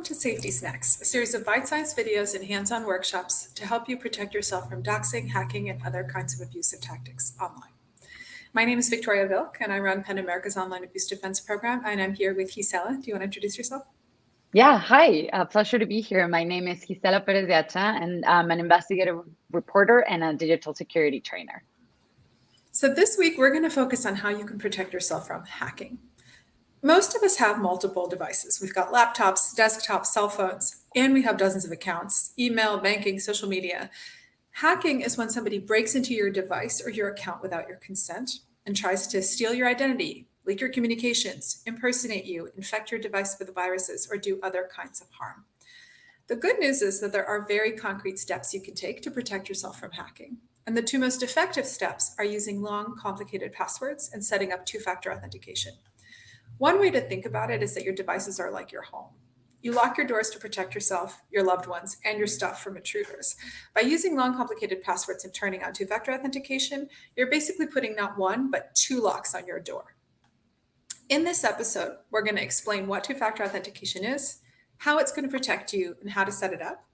to Safety Snacks, a series of bite-sized videos and hands-on workshops to help you protect yourself from doxing, hacking, and other kinds of abusive tactics online. My name is Victoria Vilk, and I run PEN America's Online Abuse Defense Program, and I'm here with Gisela. Do you want to introduce yourself? Yeah, hi. Pleasure to be here. My name is Gisela Perez de Acha, and I'm an investigative reporter and a digital security trainer. So this week, we're going to focus on how you can protect yourself from hacking. Most of us have multiple devices. We've got laptops, desktops, cell phones, and we have dozens of accounts, email, banking, social media. Hacking is when somebody breaks into your device or your account without your consent and tries to steal your identity, leak your communications, impersonate you, infect your device with viruses, or do other kinds of harm. The good news is that there are very concrete steps you can take to protect yourself from hacking. And the two most effective steps are using long, complicated passwords and setting up two-factor authentication. One way to think about it is that your devices are like your home. You lock your doors to protect yourself, your loved ones, and your stuff from intruders. By using long, complicated passwords and turning on two factor authentication, you're basically putting not one, but two locks on your door. In this episode, we're going to explain what two factor authentication is, how it's going to protect you, and how to set it up.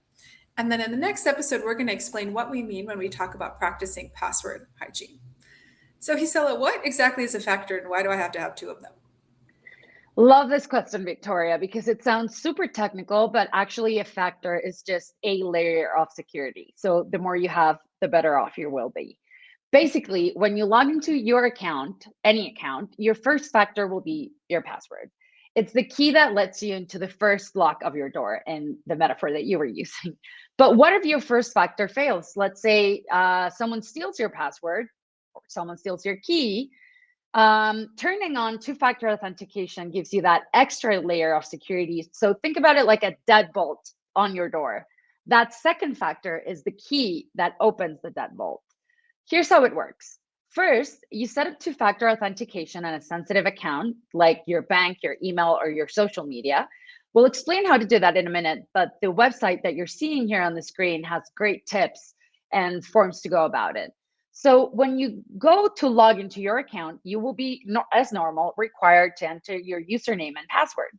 And then in the next episode, we're going to explain what we mean when we talk about practicing password hygiene. So, Gisela, what exactly is a factor and why do I have to have two of them? Love this question, Victoria, because it sounds super technical, but actually a factor is just a layer of security. So the more you have, the better off you will be. Basically, when you log into your account, any account, your first factor will be your password. It's the key that lets you into the first lock of your door in the metaphor that you were using. But what if your first factor fails? Let's say someone steals your password or someone steals your key. Turning on two-factor authentication gives you that extra layer of security. So think about it like a deadbolt on your door. That second factor is the key that opens the deadbolt. Here's how it works. First, you set up two-factor authentication on a sensitive account, like your bank, your email, or your social media. We'll explain how to do that in a minute, but the website that you're seeing here on the screen has great tips and forms to go about it. So when you go to log into your account, you will be, as normal, required to enter your username and password.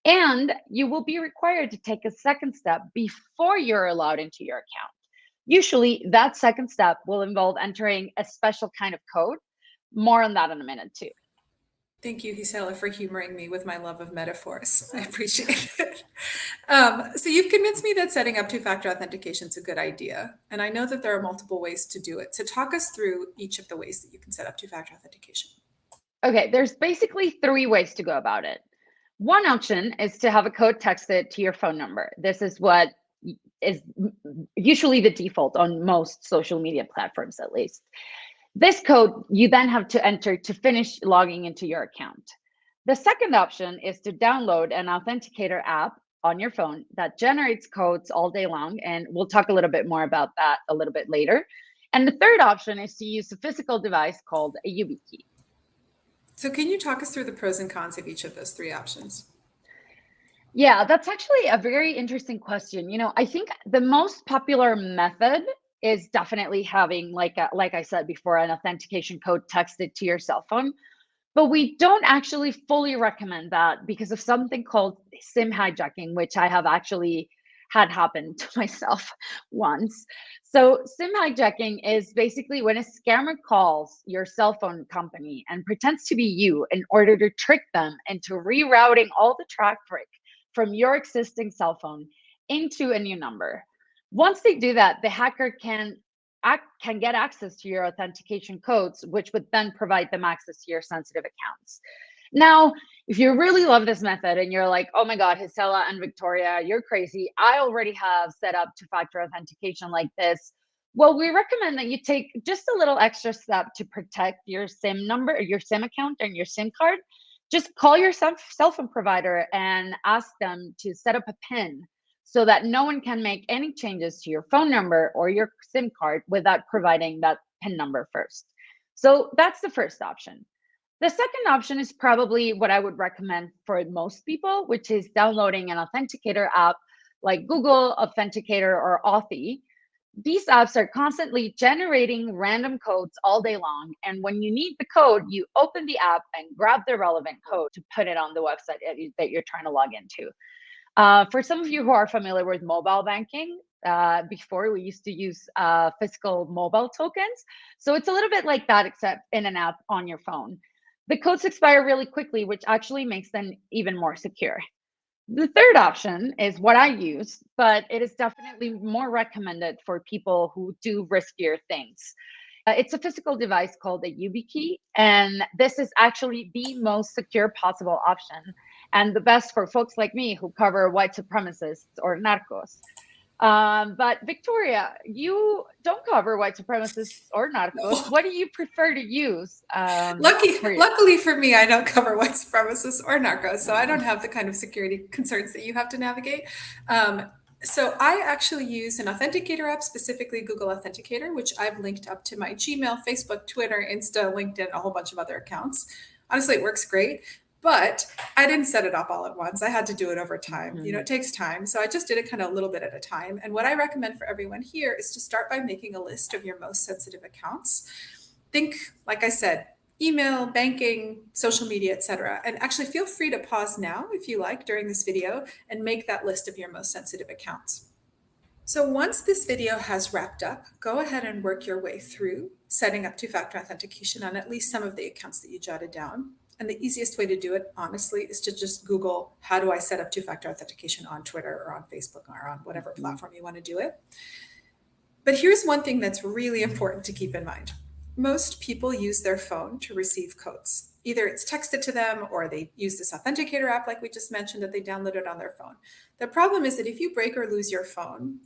And you will be required to take a second step before you're allowed into your account. Usually, that second step will involve entering a special kind of code. More on that in a minute, too. Thank you, Gisela, for humoring me with my love of metaphors. I appreciate it. So you've convinced me that setting up two-factor authentication is a good idea, and I know that there are multiple ways to do it. So talk us through each of the ways that you can set up two-factor authentication. Okay, there's basically three ways to go about it. One option is to have a code texted to your phone number. This is what is usually the default on most social media platforms, at least. This code you then have to enter to finish logging into your account. The second option is to download an authenticator app on your phone that generates codes all day long, and we'll talk a little bit more about that a little bit later. And the third option is to use a physical device called a YubiKey. So can you talk us through the pros and cons of each of those three options? Yeah, that's actually a very interesting question. I think the most popular method is definitely having like I said before, an authentication code texted to your cell phone. But we don't actually fully recommend that because of something called SIM hijacking, which I have actually had happen to myself once. So, SIM hijacking is basically when a scammer calls your cell phone company and pretends to be you in order to trick them into rerouting all the traffic from your existing cell phone into a new number. Once they do that, the hacker can get access to your authentication codes, which would then provide them access to your sensitive accounts. Now, if you really love this method and you're like, oh my God, Gisela and Victoria, you're crazy. I already have set up two-factor authentication like this. Well, we recommend that you take just a little extra step to protect your SIM number, or your SIM account, and your SIM card. Just call your cell phone provider and ask them to set up a PIN so that no one can make any changes to your phone number or your SIM card without providing that PIN number first. So that's the first option. The second option is probably what I would recommend for most people, which is downloading an authenticator app like Google Authenticator or Authy. These apps are constantly generating random codes all day long. And when you need the code, you open the app and grab the relevant code to put it on the website that you're trying to log into. For some of you who are familiar with mobile banking, before we used to use physical mobile tokens. So it's a little bit like that, except in an app on your phone. The codes expire really quickly, which actually makes them even more secure. The third option is what I use, but it is definitely more recommended for people who do riskier things. It's a physical device called a YubiKey, and this is actually the most secure possible option and the best for folks like me who cover white supremacists or narcos. But Victoria, you don't cover white supremacists or narcos. No. What do you prefer to use? Luckily for me, I don't cover white supremacists or narcos, so I don't have the kind of security concerns that you have to navigate. So I actually use an authenticator app, specifically Google Authenticator, which I've linked up to my Gmail, Facebook, Twitter, Insta, LinkedIn, a whole bunch of other accounts. Honestly, it works great, but I didn't set it up all at once. I had to do it over time. Mhm. It takes time. So I just did it kind of a little bit at a time. And what I recommend for everyone here is to start by making a list of your most sensitive accounts. Think, like I said, email, banking, social media, etc. And actually feel free to pause now if you like during this video and make that list of your most sensitive accounts. So once this video has wrapped up, go ahead and work your way through setting up two-factor authentication on at least some of the accounts that you jotted down. And the easiest way to do it, honestly, is to just Google, how do I set up two-factor authentication on Twitter or on Facebook or on whatever platform you want to do it. But here's one thing that's really important to keep in mind. Most people use their phone to receive codes. Either it's texted to them or they use this authenticator app like we just mentioned that they downloaded on their phone. The problem is that if you break or lose your phone,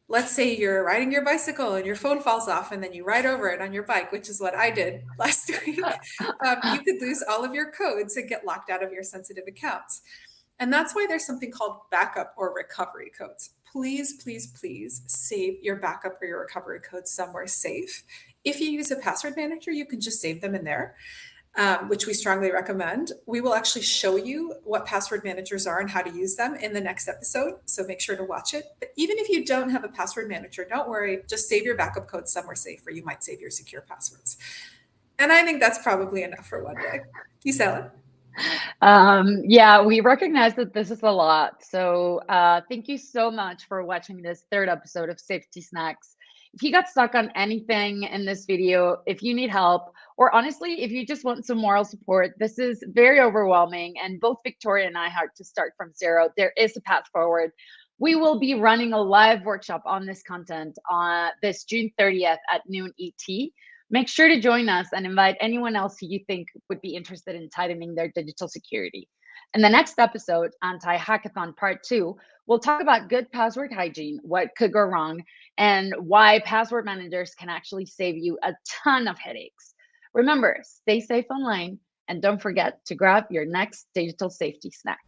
let's say you're riding your bicycle and your phone falls off and then you ride over it on your bike, which is what I did last week, you could lose all of your codes and get locked out of your sensitive accounts. And that's why there's something called backup or recovery codes. Please, please, please save your backup or your recovery codes somewhere safe. If you use a password manager, you can just save them in there, which we strongly recommend. We will actually show you what password managers are and how to use them in the next episode, so make sure to watch it. But even if you don't have a password manager, don't worry, just save your backup codes somewhere safe where you might save your secure passwords. And I think that's probably enough for one day. Gisela? Yeah, we recognize that this is a lot. So thank you so much for watching this third episode of Safety Snacks. If you got stuck on anything in this video, if you need help, or honestly, if you just want some moral support, this is very overwhelming. And both Victoria and I had to start from zero. There is a path forward. We will be running a live workshop on this content on this June 30th at noon ET. Make sure to join us and invite anyone else who you think would be interested in tightening their digital security. In the next episode, Anti-Hackathon Part 2, we'll talk about good password hygiene, what could go wrong, and why password managers can actually save you a ton of headaches. Remember, stay safe online, and don't forget to grab your next digital safety snack.